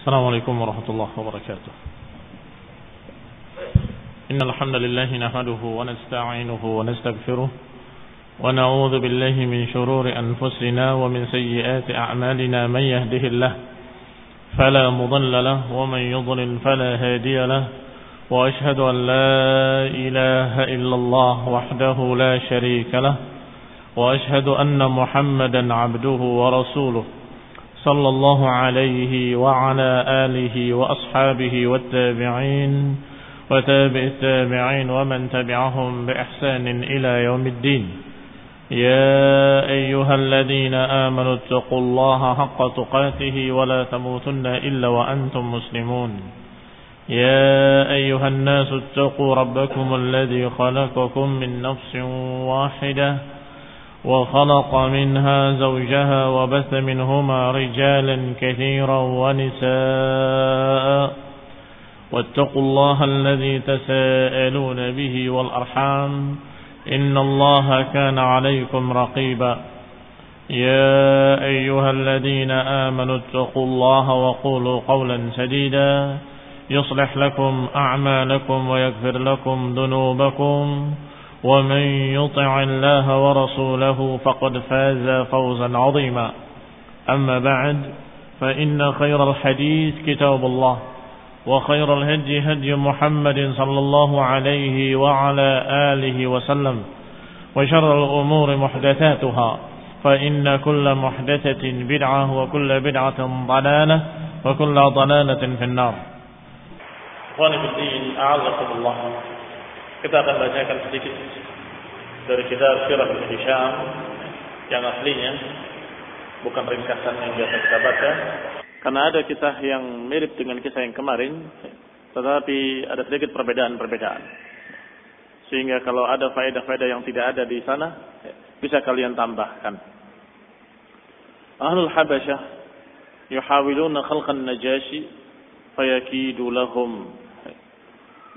السلام عليكم ورحمة الله وبركاته. إن الحمد لله نحمده ونستعينه ونستغفره ونعوذ بالله من شرور أنفسنا ومن سيئات أعمالنا. من يهده الله فلا مضل له ومن يضلل فلا هادي له، وأشهد أن لا إله إلا الله وحده لا شريك له، وأشهد أن محمدا عبده ورسوله صلى الله عليه وعلى آله وأصحابه والتابعين وتابع التابعين ومن تبعهم بإحسان إلى يوم الدين. يا أيها الذين آمنوا اتقوا الله حق تقاته ولا تموتن إلا وأنتم مسلمون. يا أيها الناس اتقوا ربكم الذي خلقكم من نفس واحدة وخلق منها زوجها وبث منهما رجالا كثيرا ونساء، واتقوا الله الذي تساءلون به والأرحام إن الله كان عليكم رقيبا. يا أيها الذين آمنوا اتقوا الله وقولوا قولا سديدا يصلح لكم أعمالكم ويغفر لكم ذنوبكم، ومن يطع الله ورسوله فقد فاز فوزا عظيما. أما بعد، فإن خير الحديث كتاب الله، وخير الهدي هدي محمد صلى الله عليه وعلى آله وسلم، وشر الأمور محدثاتها، فإن كل محدثة بدعة وكل بدعة ضلالة وكل ضلالة في النار. Ikhwani fillah, a'azakumullah. Kita akan bacakan sedikit dari kitab Sirah Ibn Hisham yang aslinya, bukan ringkasan yang biasa kita baca. Karena ada kisah yang mirip dengan kisah yang kemarin, tetapi ada sedikit perbedaan-perbedaan. Sehingga kalau ada faedah-faedah yang tidak ada di sana, bisa kalian tambahkan. Ahlul Habasyah yuhawiluna khalqan Najashi fayakidu lahum.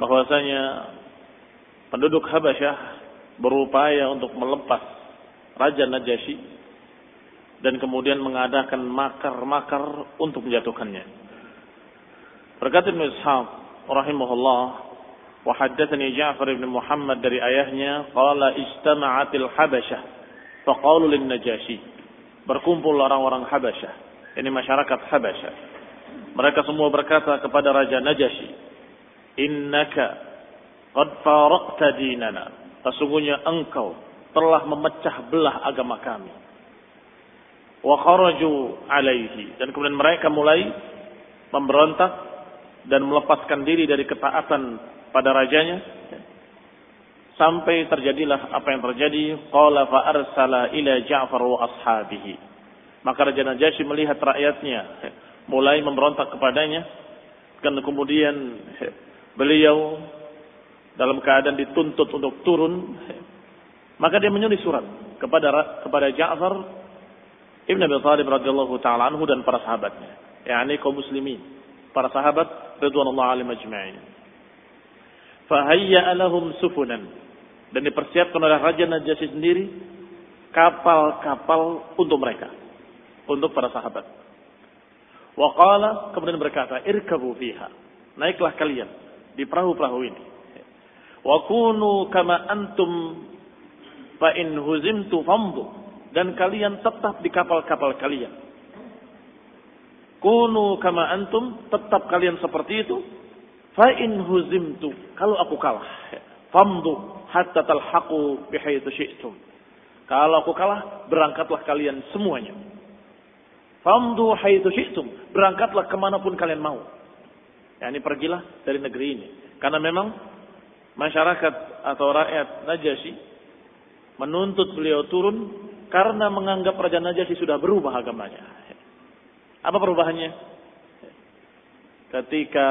Bahwasanya penduduk Habasyah berupaya untuk melepas Raja Najasyi dan kemudian mengadakan makar-makar untuk menjatuhkannya. Berkata Ibnu Ishaq rahimahullah, wa haddatsani Ja'far bin Muhammad dari ayahnya, qala istama'atil Habasyah faqalu lin Najasyi. Berkumpul orang-orang Habasyah, ini masyarakat Habasyah. Mereka semua berkata kepada Raja Najasyi, innaka qad faraqta dinana, sesungguhnya engkau telah memecah belah agama kami. Wa kharaju alaihi, dan kemudian mereka mulai memberontak dan melepaskan diri dari ketaatan pada rajanya, sampai terjadilah apa yang terjadi. Qala fa arsala ila Ja'far wa ashabihi, maka Raja Najasyi melihat rakyatnya mulai memberontak kepadanya, dan kemudian beliau dalam keadaan dituntut untuk turun, maka dia menyulis surat kepada Ja'far Ibn Abi Thalib radhiyallahu ta'ala anhu dan para sahabatnya, yakni kaum muslimin, para sahabat ridwanullah alaihim ajma'in. Fahayya lahum sufunan, dan dipersiapkan oleh Raja Najasyi sendiri kapal-kapal untuk mereka, untuk para sahabat. Wa qala, kemudian berkata, irkabu fiha, naiklah kalian di perahu-perahu ini. Wa kunu kama antum fa in huzimtu famdu, dan kalian tetap di kapal-kapal kalian. Kunu kama antum, tetap kalian seperti itu. Fa in huzimtu, kalau aku kalah, famdu hatta talhaqu bihaitsu syi'tum, kalau aku kalah, berangkatlah kalian semuanya. Famdu haitsu syi'tum, berangkatlah kemanapun kalian mau. Yani pergilah dari negeri ini. Karena memang masyarakat atau rakyat Najasyi menuntut beliau turun karena menganggap Raja Najasyi sudah berubah agamanya. Apa perubahannya? Ketika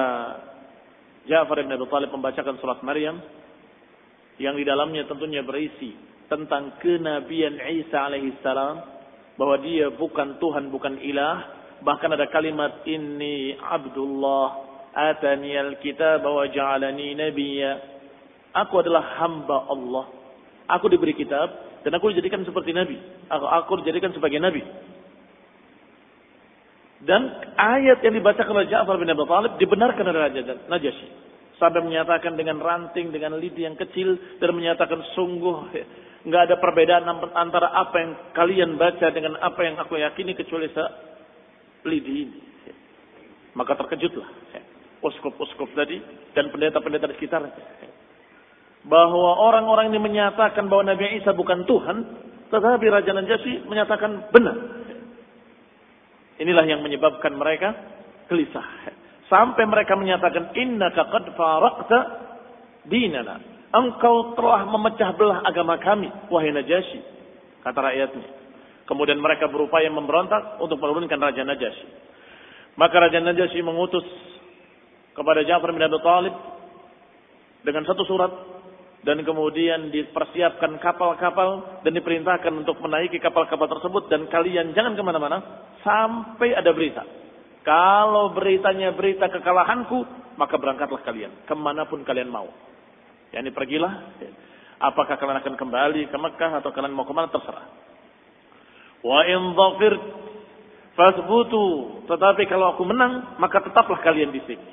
Ja'far bin Abi Thalib membacakan surat Maryam, yang di dalamnya tentunya berisi tentang kenabian Isa alaihissalam, bahwa dia bukan Tuhan, bukan ilah. Bahkan ada kalimat, inni abdullah ataniyal kitab wa ja'alani nabiyya. Aku adalah hamba Allah, aku diberi kitab dan aku dijadikan seperti nabi. Aku dijadikan sebagai nabi. Dan ayat yang dibacakan oleh Ja'far bin Abi Thalib dibenarkan oleh Raja Najasyi. Sampai menyatakan dengan ranting, dengan lidi yang kecil. Dan menyatakan sungguh nggak ada perbedaan antara apa yang kalian baca dengan apa yang aku yakini kecuali lidi ini. Maka terkejutlah uskup-uskup tadi dan pendeta-pendeta di sekitarnya. Bahwa orang-orang ini menyatakan bahwa Nabi Isa bukan Tuhan. Tetapi Raja Najasyi menyatakan benar. Inilah yang menyebabkan mereka gelisah. Sampai mereka menyatakan, innaka qad faraqta dinana. Engkau telah memecah belah agama kami, wahai Najasyi. Kata rakyatnya. Kemudian mereka berupaya memberontak untuk menurunkan Raja Najasyi. Maka Raja Najasyi mengutus kepada Ja'far bin Abi Thalib dengan satu surat. Dan kemudian dipersiapkan kapal-kapal dan diperintahkan untuk menaiki kapal-kapal tersebut. Dan kalian jangan kemana-mana sampai ada berita. Kalau beritanya berita kekalahanku, maka berangkatlah kalian kemanapun kalian mau. Yani pergilah. Apakah kalian akan kembali ke Mekah atau kalian mau kemana terserah. Wa in dhafir fasbutu. Tetapi kalau aku menang, maka tetaplah kalian di sini.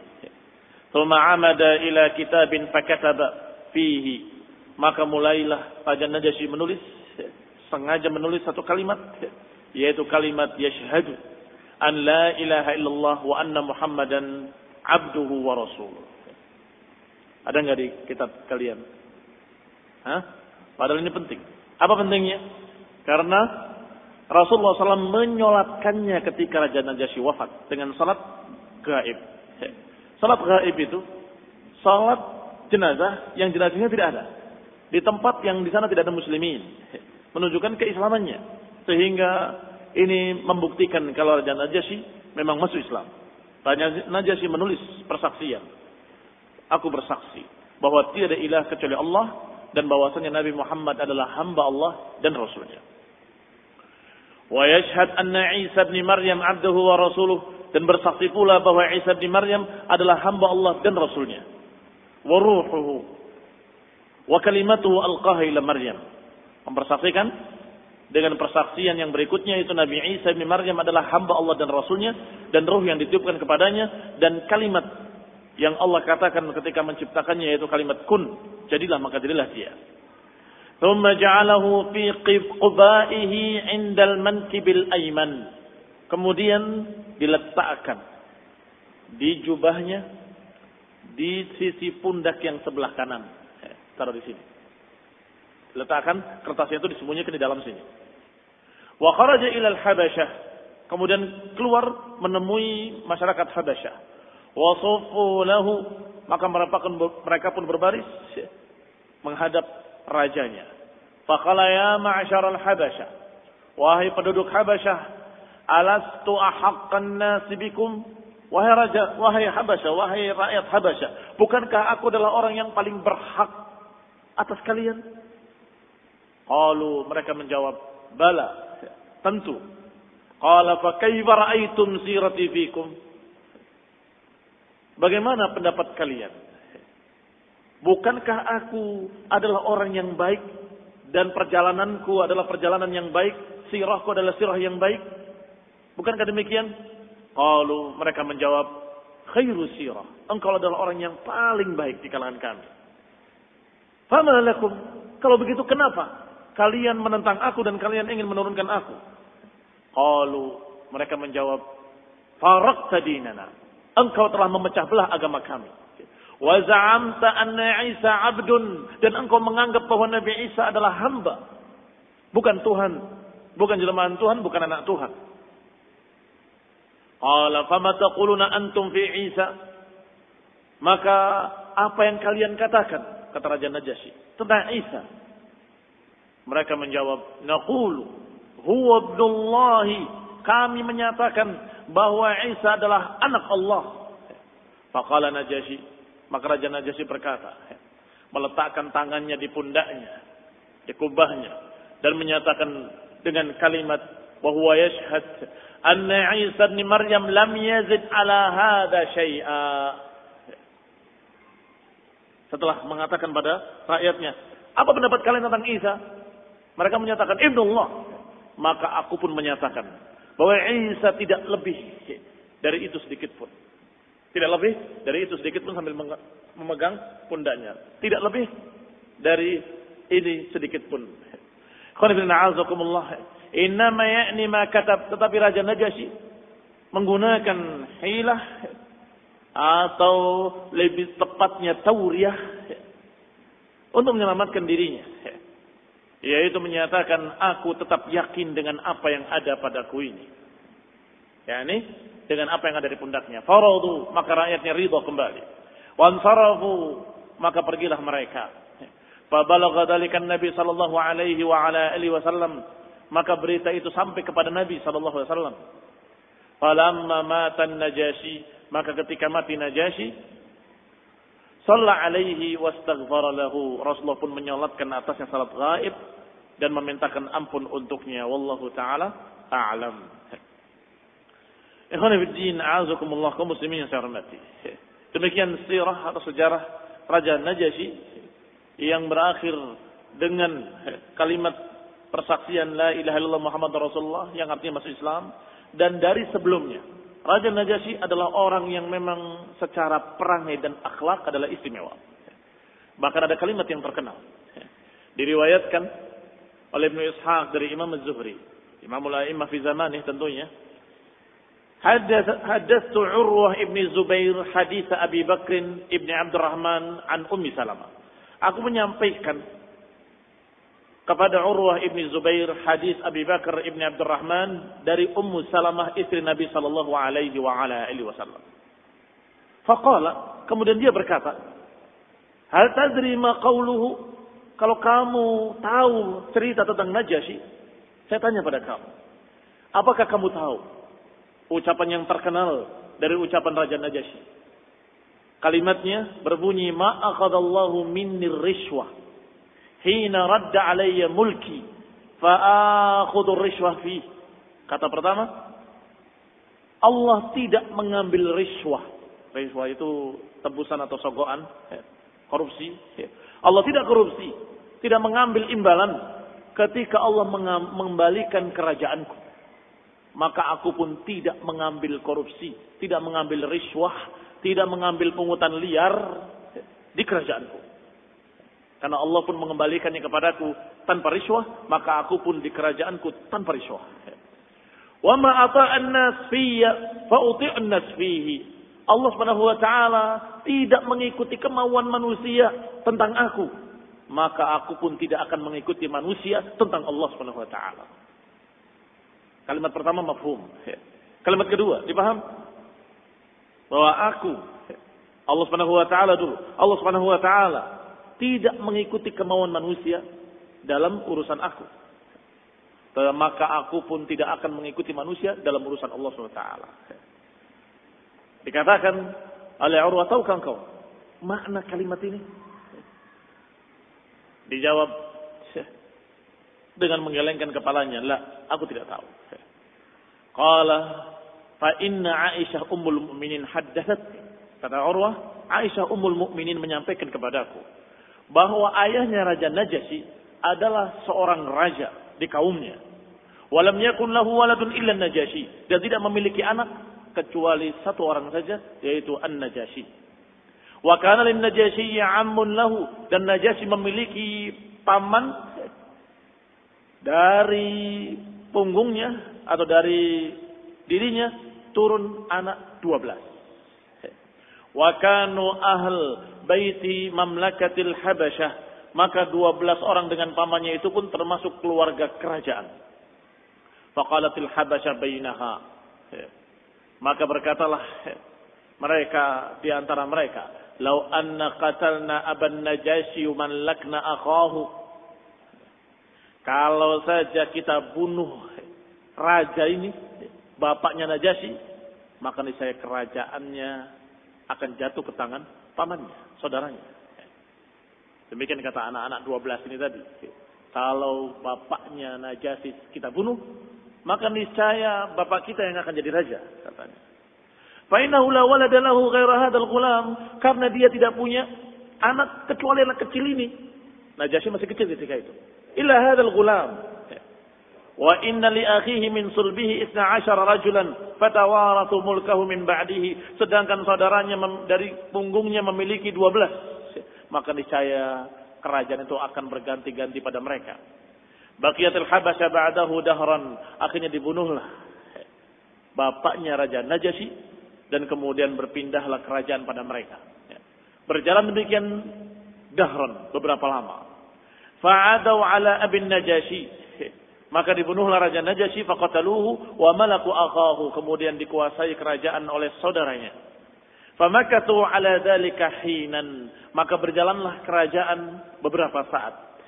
Tsumma amada ila kitabin fakataba fihi. Maka mulailah Raja Najasyi menulis, sengaja menulis satu kalimat, yaitu kalimat yashhadu an la ilaha illallah wa anna muhammadan abduhu wa rasuluh. Ada nggak di kitab kalian? Padahal ini penting. Apa pentingnya? Karena Rasulullah SAW menyolatkannya ketika Raja Najasyi wafat dengan salat gaib. Salat gaib itu salat jenazah yang jenazahnya tidak ada di tempat yang di sana tidak ada muslimin, menunjukkan keislamannya, sehingga ini membuktikan kalau Raja Najasyi memang masuk Islam. Raja Najasyi menulis persaksian, aku bersaksi bahwa tiada ilah kecuali Allah dan bahwasanya Nabi Muhammad adalah hamba Allah dan Rasulnya. Wa yashhad anna Isa bin Maryam abduhu wa rasuluh, dan bersaksi pula bahwa Isa bin Maryam adalah hamba Allah dan Rasulnya. Wa ruhuhu wa kalimatuhu alqaha ila Maryam. Mempersaksikan dengan persaksian yang berikutnya, itu Nabi Isa bin Maryam adalah hamba Allah dan Rasulnya, dan ruh yang ditiupkan kepadanya, dan kalimat yang Allah katakan ketika menciptakannya, yaitu kalimat kun, jadilah, maka jadilah dia. Thumma ja'alahu fi qubaihi 'indal mankibil ayman. Kemudian diletakkan di jubahnya di sisi pundak yang sebelah kanan. Taruh di sini. Letakkan kertasnya itu disembunyikan di dalam sini. Wa kharaja ila al-Habasyah. Kemudian keluar menemui masyarakat Habasyah. Wa saffu lahu, maka mereka pun berbaris menghadap rajanya. Faqala ya ma'syaral Habasyah, wahai penduduk Habasyah, alastu ahaqqan nasi bikum? Wahai raja, wahai Habasyah, wahai rakyat Habasyah, bukankah aku adalah orang yang paling berhak atas kalian? Qalu, mereka menjawab, bala, tentu. Qala fa kaifa ra'aitum sirati fikum? Bagaimana pendapat kalian? Bukankah aku adalah orang yang baik dan perjalananku adalah perjalanan yang baik, sirahku adalah sirah yang baik? Bukankah demikian? Qalu, mereka menjawab, khairu sirah, engkau adalah orang yang paling baik di kalangan kami. Fama lakum, kalau begitu kenapa kalian menentang aku dan kalian ingin menurunkan aku? Qalu, mereka menjawab, faraqta dinana, engkau telah memecah belah agama kami. Wa za'amta anna Isa abdun, dan engkau menganggap bahwa Nabi Isa adalah hamba, bukan Tuhan, bukan jelmaan Tuhan, bukan anak Tuhan. Qala fama taquluna antum fi Isa? Maka apa yang kalian katakan, kata Raja Najasyi, tentang Isa? Mereka menjawab, naqulu huwa ibnullahi, kami menyatakan bahwa Isa adalah anak Allah. Faqala Najasyi, maka Raja Najasyi berkata, meletakkan tangannya di pundaknya, di kubahnya, dan menyatakan dengan kalimat, wa huwa yashhad anna Isa bin Maryam lam yazid ala hadha syai'a. Setelah mengatakan pada rakyatnya, apa pendapat kalian tentang Isa? Mereka menyatakan ibnullah. Maka aku pun menyatakan bahwa Isa tidak lebih dari itu sedikit pun. Tidak lebih dari itu sedikit pun sambil memegang pundaknya. Tidak lebih dari ini sedikit pun. Innama ya'ni ma katab. Tetapi Raja Najasyi menggunakan hilah atau lebih tepatnya tauriah untuk menyelamatkan dirinya. Yaitu menyatakan aku tetap yakin dengan apa yang ada padaku ini. yakni dengan apa yang ada di pundaknya. Faradu, maka rakyatnya ridha kembali. Wansarafu, maka pergilah mereka. Fabalagha dzalika Nabi sallallahu alaihi wa ala alihi wasallam, maka berita itu sampai kepada Nabi sallallahu alaihi wasallam. Falamma mata Najasyi, maka ketika mati Najasyi, shalla alaihi wastaghfara lahu, Rasulullah pun menyolatkan atasnya salat gaib dan memintakan ampun untuknya. Wallahu taala a'lam. Ikhwan fillah, a'azakumullah, kaum muslimin yang saya hormati. Demikian sirah atau sejarah Raja Najasyi yang berakhir dengan kalimat persaksian la ilaha illallah Muhammadur Rasulullah yang artinya masuk Islam. Dan dari sebelumnya Raja Najasyi adalah orang yang memang secara perangai dan akhlak adalah istimewa. Bahkan ada kalimat yang terkenal diriwayatkan oleh Ibnu Ishaq dari Imam Az-Zuhri, Imamul A'immah fi zamanih tentunya. Hadastu Urwah ibni Zubair hadits Abi Bakr ibni Abdurrahman an Ummi Salamah. Aku menyampaikan kepada Urwah ibni Zubair hadis Abi Bakar ibni Abdurrahman dari Ummu Salamah istri Nabi sallallahu alaihi wa ala alihi wasallam. Faqala, kemudian dia berkata, "Hal tadri ma qawluhu?" Kalau kamu tahu cerita tentang Najasyi, saya tanya pada kamu, apakah kamu tahu ucapan yang terkenal dari ucapan Raja Najasyi? Kalimatnya berbunyi, "Ma akhadallahu minni rishwah hina radda alayya mulki fa akhudhu rishwah fi." Kata pertama, Allah tidak mengambil rishwah. Rishwah itu tebusan atau sogokan, korupsi. Allah tidak korupsi, tidak mengambil imbalan ketika Allah mengembalikan kerajaanku. Maka aku pun tidak mengambil korupsi, tidak mengambil rishwah, tidak mengambil pungutan liar di kerajaanku. Karena Allah pun mengembalikannya kepadaku tanpa rishwah, maka aku pun di kerajaanku tanpa rishwah. Wa ma ata'an nas fiyya fa uti'un nas fihi. Allah Subhanahu wa taala tidak mengikuti kemauan manusia tentang aku, maka aku pun tidak akan mengikuti manusia tentang Allah Subhanahu wa taala. Kalimat pertama mafhum. Kalimat kedua dipaham? Bahwa aku, Allah Subhanahu wa taala dulu, Allah Subhanahu wa taala tidak mengikuti kemauan manusia dalam urusan aku. Maka aku pun tidak akan mengikuti manusia dalam urusan Allah Subhanahu wa taala. Dikatakan oleh Urwah, tahukah engkau makna kalimat ini? Dijawab dengan menggelengkan kepalanya, "La, aku tidak tahu." Qala fa inna Aisyah ummul mukminin haddatsat. Kata Urwah, Aisyah ummul mukminin menyampaikan kepadaku bahwa ayahnya Raja Najasyi adalah seorang raja di kaumnya. Walam yakun lahu waladun illa Najasyi, dan tidak memiliki anak kecuali satu orang saja, yaitu An-Najasyi. Wa kana lin-Najasyi 'ammun lahu, dan Najasyi memiliki paman dari punggungnya atau dari dirinya turun anak 12. Wa kanu ahl baiti mamlakatil Habasyah, maka 12 orang dengan pamannya itu pun termasuk keluarga kerajaan. Faqalatil Habasyah bainaha, maka berkatalah mereka di antara mereka, "Lau anna qatalna aban Najasyi man lakna akhahu." Kalau saja kita bunuh raja ini, bapaknya Najasyi, maka niscaya kerajaannya akan jatuh ke tangan pamannya, saudaranya. Demikian kata anak-anak 12 ini tadi. Kalau bapaknya Najasyi kita bunuh, maka niscaya bapak kita yang akan jadi raja, katanya. Fa innahu la walada lahu ghaira hadzal ghulam, karena dia tidak punya anak kecuali anak kecil ini. Najasyi masih kecil ketika itu. Illa hadzal ghulam. Wa inna li akhihi min sulbihi 12 rajulan fatawarathu mulkahu min ba'dihi. Sedangkan saudaranya dari punggungnya memiliki 12. Maka niscaya kerajaan itu akan berganti-ganti pada mereka. Baqiyatul Habasya ba'dahu dahran. Akhirnya dibunuhlah bapaknya Raja Najasyi dan kemudian berpindahlah kerajaan pada mereka. Berjalan demikian dahran, beberapa lama. Fa'adau ala abin Najasyi. Maka dibunuhlah Raja Najasyi, faqataluhu wa malaku akhahu. Kemudian dikuasai kerajaan oleh saudaranya. Famakathu ala dzalika hinan. Maka berjalanlah kerajaan beberapa saat.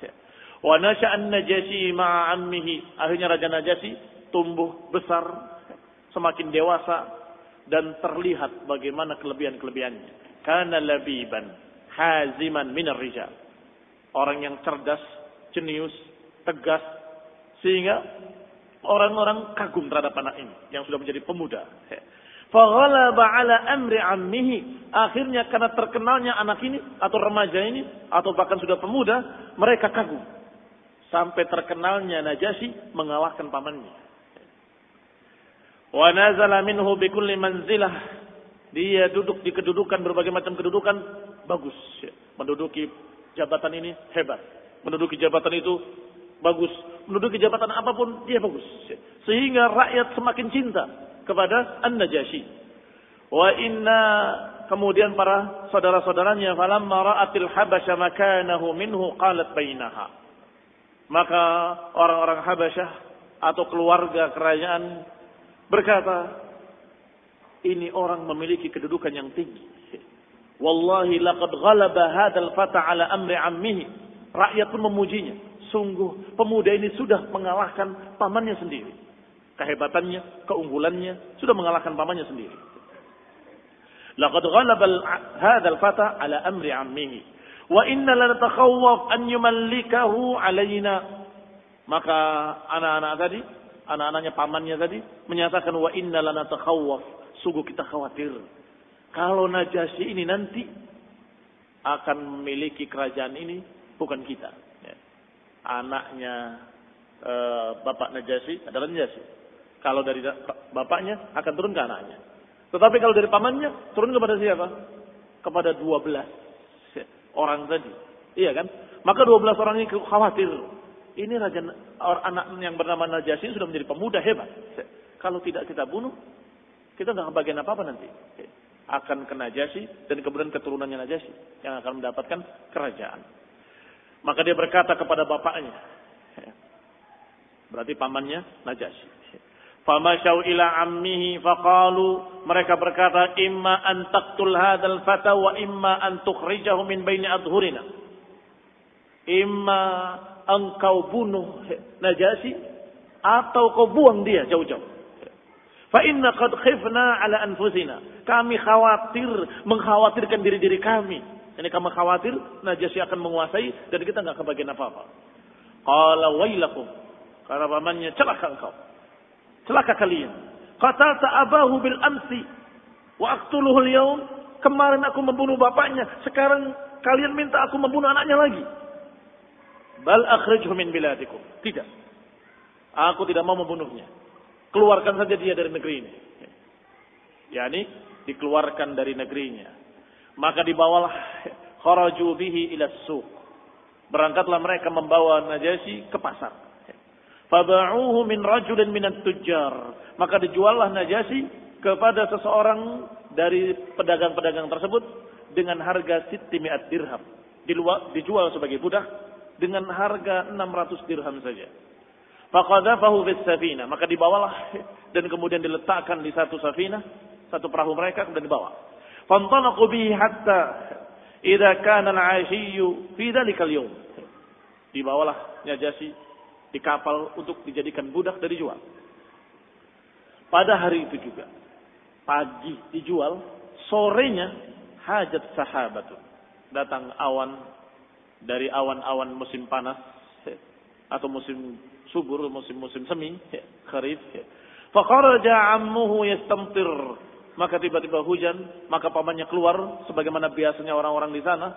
Wa nasha'an Najasyi ma'a ammihi. Akhirnya Raja Najasyi tumbuh besar, semakin dewasa dan terlihat bagaimana kelebihan-kelebihannya. Kana labiban haziman minar rijal. Orang yang cerdas, jenius, tegas, sehingga orang-orang kagum terhadap anak ini yang sudah menjadi pemuda. Faghalaba ala amri ammihi. Akhirnya karena terkenalnya anak ini atau remaja ini atau bahkan sudah pemuda, mereka kagum. Sampai terkenalnya Najasyi mengalahkan pamannya. Wa nazala minhu bi kulli manzilah. Dia duduk di kedudukan, berbagai macam kedudukan bagus. Menduduki jabatan ini hebat. Menduduki jabatan itu bagus. Menduduki jabatan apapun dia bagus. Sehingga rakyat semakin cinta kepada An-Najasyi. Wa inna, kemudian para saudara-saudaranya, falamma ra'atil Habasya makanahu minhu qalat bainaha. Maka orang-orang Habasyah atau keluarga kerajaan berkata, ini orang memiliki kedudukan yang tinggi. Wallahi laqad ghalaba hadzal fata ala amri ammihi. Rakyat pun memujinya. Sungguh pemuda ini sudah mengalahkan pamannya sendiri. Kehebatannya, keunggulannya sudah mengalahkan pamannya sendiri. Laqad ghalaba hadzal fata ala amri ammihi. Wa inna lanatakhawwaf an yumallikahu alaina. Maka anak-anak tadi, anak-anaknya pamannya tadi menyatakan wa inna lanatakhawwaf. Sungguh kita khawatir kalau Najasyi ini nanti akan memiliki kerajaan ini bukan kita. Anaknya bapak Najasyi adalah Najasyi. Kalau dari bapaknya akan turun ke anaknya. Tetapi kalau dari pamannya turun kepada siapa? Kepada 12 orang tadi. Iya kan? Maka 12 orang ini khawatir. Ini raja anak yang bernama Najasyi sudah menjadi pemuda hebat. Kalau tidak kita bunuh, kita nggak kebagian apa-apa nanti. Akan ke Najasyi dan kemudian keturunannya Najasyi yang akan mendapatkan kerajaan. Maka dia berkata kepada bapaknya, berarti pamannya Najasyi. Famashau ila ammihi faqalu, mereka berkata, imma an taqtul hadzal fata wa imma an tukhrijahu min baini adhurina. Imma engkau bunuh Najasyi atau kau buang dia jauh-jauh. Fa inna qad khifna ala anfusina. Kami khawatir, mengkhawatirkan diri-diri kami. Ini kami khawatir Najasyi akan menguasai dan kita enggak kebagian apa-apa. Qala wailakum. Kata pamannya, celaka engkau. Celaka kalian. Qatalta abahu bil amsi wa aqtuluhu al-yawm. Kemarin aku membunuh bapaknya, sekarang kalian minta aku membunuh anaknya lagi. Bal akhrijhu min biladikum. Tidak. Aku tidak mau membunuhnya. Keluarkan saja dia dari negeri ini. Yani dikeluarkan dari negerinya. Maka dibawalah kharaju bihi ila suq. Berangkatlah mereka membawa Najasyi ke pasar. Faba'uhu min rajulin minat tujjar. Maka dijuallah Najasyi kepada seseorang dari pedagang-pedagang tersebut dengan harga 600 dirham. Dijual sebagai budak dengan harga 600 dirham saja. Faqadhafahu fis safinah, maka dibawalah dan kemudian diletakkan di satu safinah, satu perahu mereka kemudian dibawa. Fantalaqu bihi hatta idza kana al-'ashiyyu fi dhalika al-yawm. Dibawalah Najasyi di kapal untuk dijadikan budak dan dijual. Pada hari itu juga pagi dijual, sorenya hajat sahabatun. Datang awan dari awan-awan musim panas atau musim subur, musim semi, kharif. Fakharaja ammuhu yastamtir. Maka tiba-tiba hujan, maka pamannya keluar sebagaimana biasanya orang-orang di sana,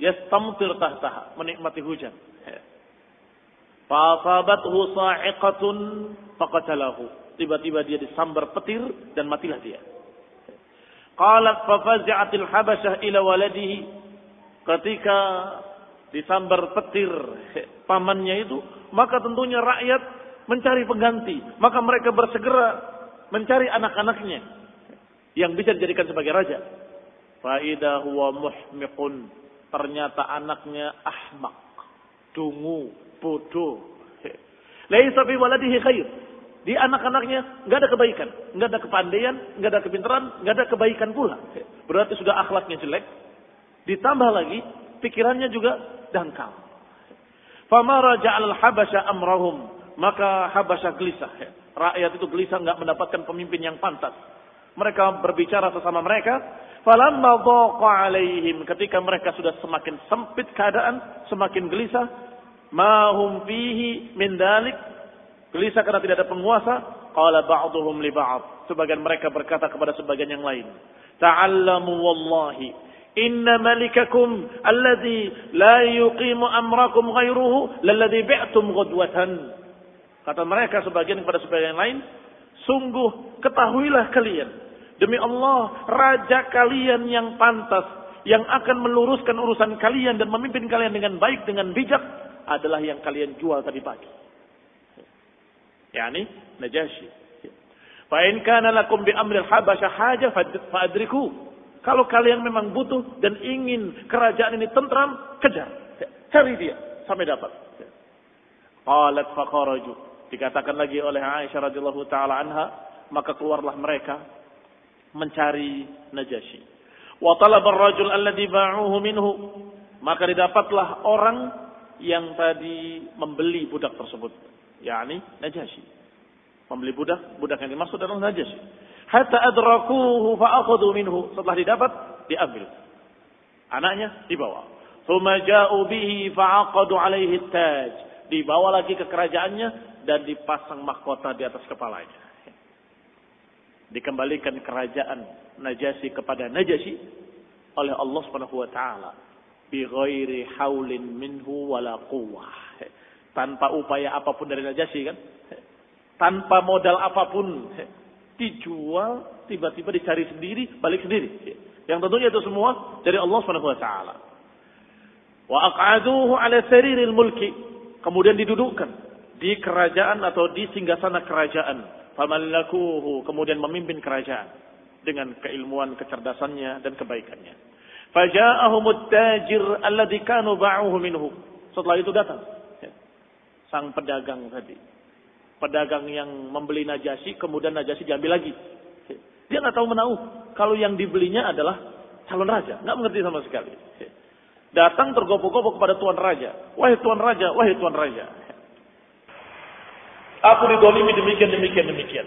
yastamtir tahtaha, menikmati hujan. Fa'asabathu sa'iqatun faqatalahu. Tiba-tiba dia disambar petir dan matilah dia. Qalat fafazi'atil habasyah ila waladihi. Ketika disambar petir pamannya itu, maka tentunya rakyat mencari pengganti. Maka mereka bersegera mencari anak-anaknya yang bisa dijadikan sebagai raja. Fa idza huwa muhmiqun. Ternyata anaknya ahmaq, dungu, bodoh. Laisa fi waladihi khair. Di anak-anaknya enggak ada kebaikan, enggak ada kepandaian, enggak ada kepintaran, enggak ada kebaikan pula. Berarti sudah akhlaknya jelek. Ditambah lagi pikirannya juga dangkal. Famara ja'al al-habasya amrahum. Maka Habasyah gelisah. Rakyat itu gelisah enggak mendapatkan pemimpin yang pantas. Mereka berbicara sesama mereka. Falamma dhaqa alaihim. Ketika mereka sudah semakin sempit keadaan, semakin gelisah. Ma hum fihi min dalik. Gelisah karena tidak ada penguasa. Qala ba'duhum li ba'd. Sebagian mereka berkata kepada sebagian yang lain. Ta'allamu wallahi. Inna malikakum alladhi la yuqimu amrakum ghairuhu lalladhi bi'tum ghadwatan. Kata mereka sebagian kepada sebagian yang lain. Sungguh ketahuilah kalian. Demi Allah, raja kalian yang pantas, yang akan meluruskan urusan kalian dan memimpin kalian dengan baik, dengan bijak, adalah yang kalian jual tadi pagi. Yani Najasyi. Fa in kana lakum bi amril habasyah haja fa'adriku. Kalau kalian memang butuh dan ingin kerajaan ini tentram, kejar. Cari dia sampai dapat. Qalat faqaraju. Dikatakan lagi oleh Aisyah radhiyallahu taala anha, maka keluarlah mereka mencari Najasyi. Wa talaba ar-rajul alladhi ba'uhu minhu. Maka didapatlah orang yang tadi membeli budak tersebut, yakni Najasyi. Membeli budak yang dimaksud adalah Najasyi. Hatta adrakuhu fa akhadhu minhu. Setelah didapat, diambil. Anaknya dibawa. Tsumma ja'u bihi fa aqadu alaihi at-taj. Dibawa lagi ke kerajaannya dan dipasang mahkota di atas kepalanya. Dikembalikan kerajaan Najasyi kepada Najasyi oleh Allah Subhanahu wa taala bi ghairi haulin minhu wala quwwah. Tanpa upaya apapun dari Najasyi kan? Tanpa modal apapun. Dijual, tiba-tiba dicari sendiri, balik sendiri. Yang tentunya itu semua dari Allah Subhanahu wa taala. Wa aq'aduhu 'ala sariril mulki. Kemudian didudukkan di kerajaan atau di singgasana kerajaan. Famallakuhu, kemudian memimpin kerajaan dengan keilmuan, kecerdasannya dan kebaikannya. Faja'ahumut tajir alladzi kanu ba'uhu minhu. Setelah itu datang sang pedagang tadi. Pedagang yang membeli Najasyi, kemudian Najasyi diambil lagi. Dia enggak tahu menahu kalau yang dibelinya adalah calon raja, enggak mengerti sama sekali. Datang tergopoh-gopoh kepada tuan raja. Wahai tuan raja, wahai tuan raja. Aku didolimi demikian.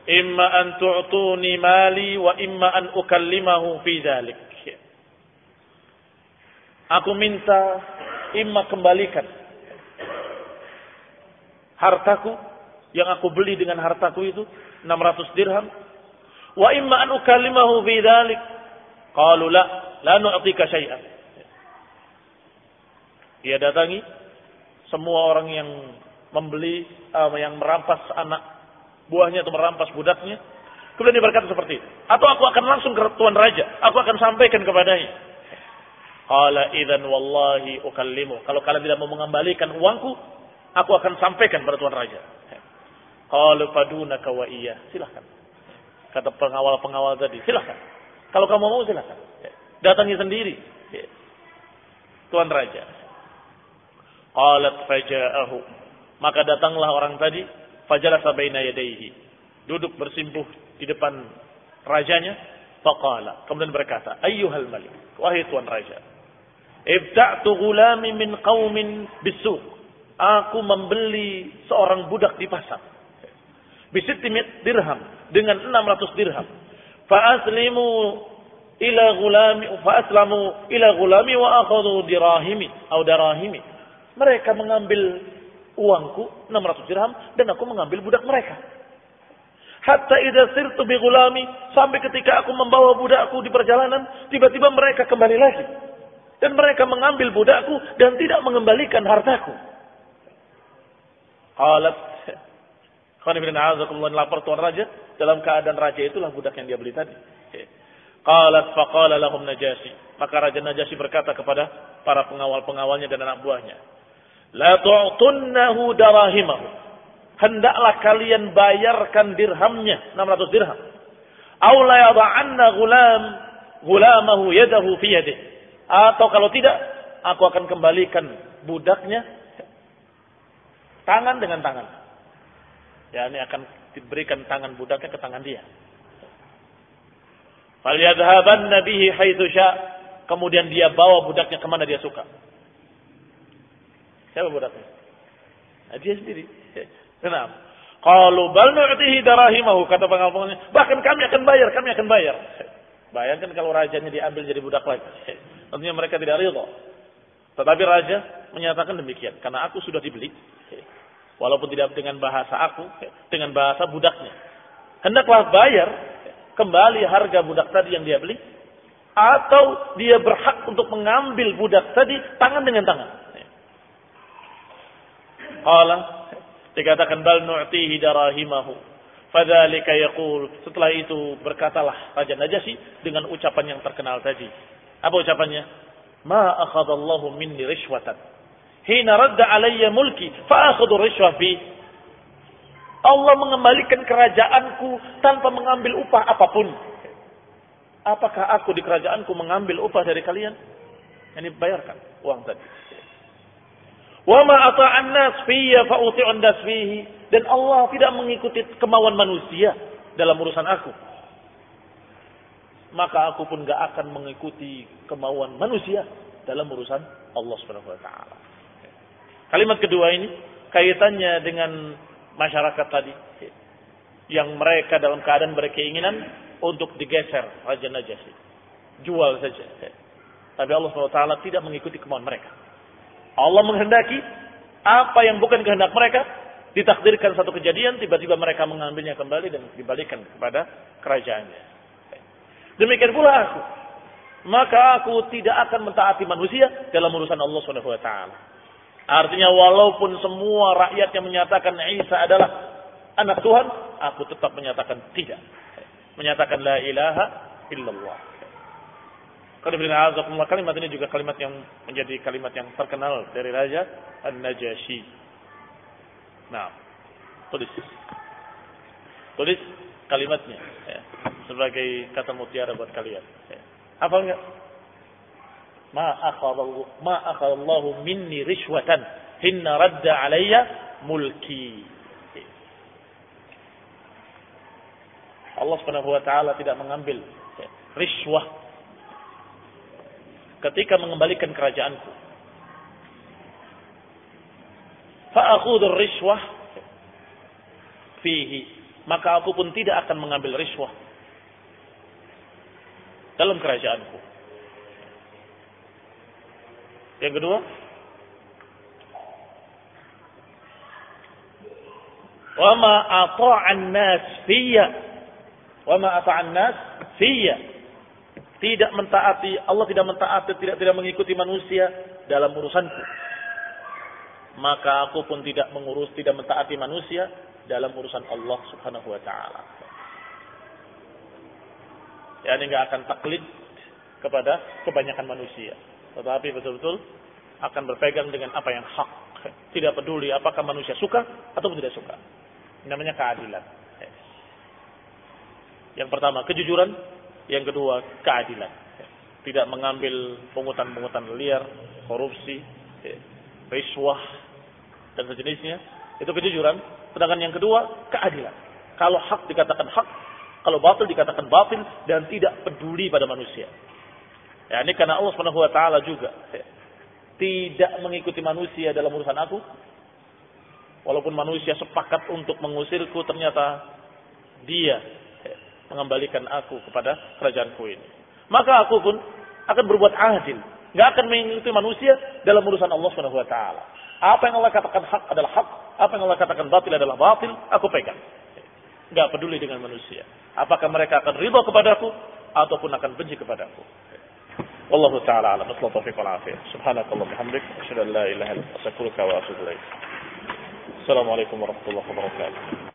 Imma an tu'tuni mali wa imma an ukallimahu fi dzalik. Aku minta imma kembalikan hartaku yang aku beli dengan hartaku itu 600 dirham. Wa imma an ukallimahu fi dzalik. Qalu la nu'tika syai'an. Dia datangi semua orang yang membeli, yang merampas anak buahnya atau merampas budaknya. Kemudian dia berkata seperti itu. Atau aku akan langsung ke tuan raja. Aku akan sampaikan kepadanya. Qala idzan wallahi ukallimu. Kalau kalian tidak mau mengembalikan uangku, aku akan sampaikan pada tuan raja. Qala fadunaka wa iya. Silakan. Kata pengawal-pengawal tadi, silakan. Kalau kamu mau silakan. Datangi sendiri. Tuan raja. Qalat faja'ahu. Maka datanglah orang tadi, fajalasa baina yadayhi. Duduk bersimpuh di depan rajanya, faqala. Kemudian berkata, ayyuhal malik, wahai tuan raja. Ibta'tu ghulami min qaumin bisuq. Aku membeli seorang budak di pasar. Bisittimit dirham, dengan 600 dirham. Fa'aslamu ila ghulami wa akhadhu dirahimi atau darahimi. Mereka mengambil uangku 600 dirham dan aku mengambil budak mereka. Hatta idza sirtu bi ghulami, sampai ketika aku membawa budakku di perjalanan, tiba-tiba mereka kembali lagi dan mereka mengambil budakku dan tidak mengembalikan hartaku. Qalat, lapor tuan raja, dalam keadaan raja itulah budak yang dia beli tadi. Qalat faqala lahum Najasyi. Maka Raja Najasyi berkata kepada para pengawal-pengawalnya dan anak buahnya, la tu'tunnahu darahimahu. Hendaklah kalian bayarkan dirhamnya, 600 dirham. Aw la yada'anna gulamahu yadahu fi yadihi. Atau kalau tidak, aku akan kembalikan budaknya tangan dengan tangan. Ya, ini akan diberikan tangan budaknya ke tangan dia. Falyadhhabanna bihi haitsu sya'. Kemudian dia bawa budaknya kemana dia suka. Siapa budaknya? Nah, dia sendiri. Kenapa? Qalu bal nu'tihi darahimahu, kata pengawalnya. Bahkan kami akan bayar. Bayangkan kalau rajanya diambil jadi budak lagi. Tentunya mereka tidak ridha. Tetapi raja menyatakan demikian, karena aku sudah dibeli. Walaupun tidak dengan bahasa aku, dengan bahasa budaknya. Hendaklah bayar kembali harga budak tadi yang dia beli, atau dia berhak untuk mengambil budak tadi tangan dengan tangan. Qala, dikatakan bal nu'tihi darahimahu. Fadzalika yaqul. Setelah itu berkatalah Raja Najasyi dengan ucapan yang terkenal tadi. Apa ucapannya? Ma akhadallahu minni rishwatan hina radda alayya mulki fa akhadhu rishwa fi. Allah mengembalikan kerajaanku tanpa mengambil upah apapun. Apakah aku di kerajaanku mengambil upah dari kalian? Ini bayarkan uang tadi. Wa ma ata'an nas fiyya fa uti'un nas fihi. Dan Allah tidak mengikuti kemauan manusia dalam urusan aku. Maka aku pun enggak akan mengikuti kemauan manusia dalam urusan Allah Subhanahu wa taala. Kalimat kedua ini kaitannya dengan masyarakat tadi yang mereka dalam keadaan berkeinginan untuk digeser Raja Najasyi. Jual saja. Tapi Allah SWT tidak mengikuti kemauan mereka. Allah menghendaki apa yang bukan kehendak mereka, ditakdirkan satu kejadian, tiba-tiba mereka mengambilnya kembali dan dibalikan kepada kerajaannya. Demikian pula aku. Maka aku tidak akan mentaati manusia dalam urusan Allah SWT. Artinya walaupun semua rakyat yang menyatakan Isa adalah anak Tuhan, aku tetap menyatakan tidak. Menyatakan la ilaha illallah. Kalimat ini juga kalimat yang menjadi kalimat yang terkenal dari Raja An-Najasyi. Nah, tulis kalimatnya ya, sebagai kata mutiara buat kalian. Ya. Hafal enggak? Ma akhadallahu minni rishwatan hinna radda alayya mulki. Allah Subhanahu wa taala tidak mengambil rishwah ketika mengembalikan kerajaanku. Fa akhudhu rishwah fihi, maka aku pun tidak akan mengambil rishwah dalam kerajaanku. Yang kedua, wa ma ata'an nas fiyya. Wa ma ata'an nas fiyya. Tidak mentaati, Allah tidak mentaati, tidak mengikuti manusia dalam urusanku. Maka aku pun tidak mentaati manusia dalam urusan Allah Subhanahu wa taala. Ya, ini enggak akan taklid kepada kebanyakan manusia, tetapi betul-betul akan berpegang dengan apa yang hak. Tidak peduli apakah manusia suka atau tidak suka. Ini namanya keadilan. Yang pertama kejujuran, yang kedua keadilan. Tidak mengambil pungutan-pungutan liar, korupsi, rishwah dan sejenisnya. Itu kejujuran. Sedangkan yang kedua keadilan. Kalau hak dikatakan hak, kalau batil dikatakan batil, dan tidak peduli pada manusia. Ya, ini karena Allah Subhanahu wa taala juga tidak mengikuti manusia dalam urusan aku. Walaupun manusia sepakat untuk mengusirku, ternyata dia mengembalikan aku kepada kerajaanku ini. Maka aku pun akan berbuat adil. Enggak akan mengikuti manusia dalam urusan Allah Subhanahu wa taala. Apa yang Allah katakan hak adalah hak, apa yang Allah katakan batil adalah batil, aku pegang. Enggak peduli dengan manusia. Apakah mereka akan ridha kepadaku ataupun akan benci kepadaku. Wallahu taala a'lam. Wassallallahu taufiq wal afiyah. Subhanakallahumma wa bihamdik, asyhadu an la ilaha illa anta, astaghfiruka wa atubu ilaik. Assalamualaikum warahmatullahi wabarakatuh.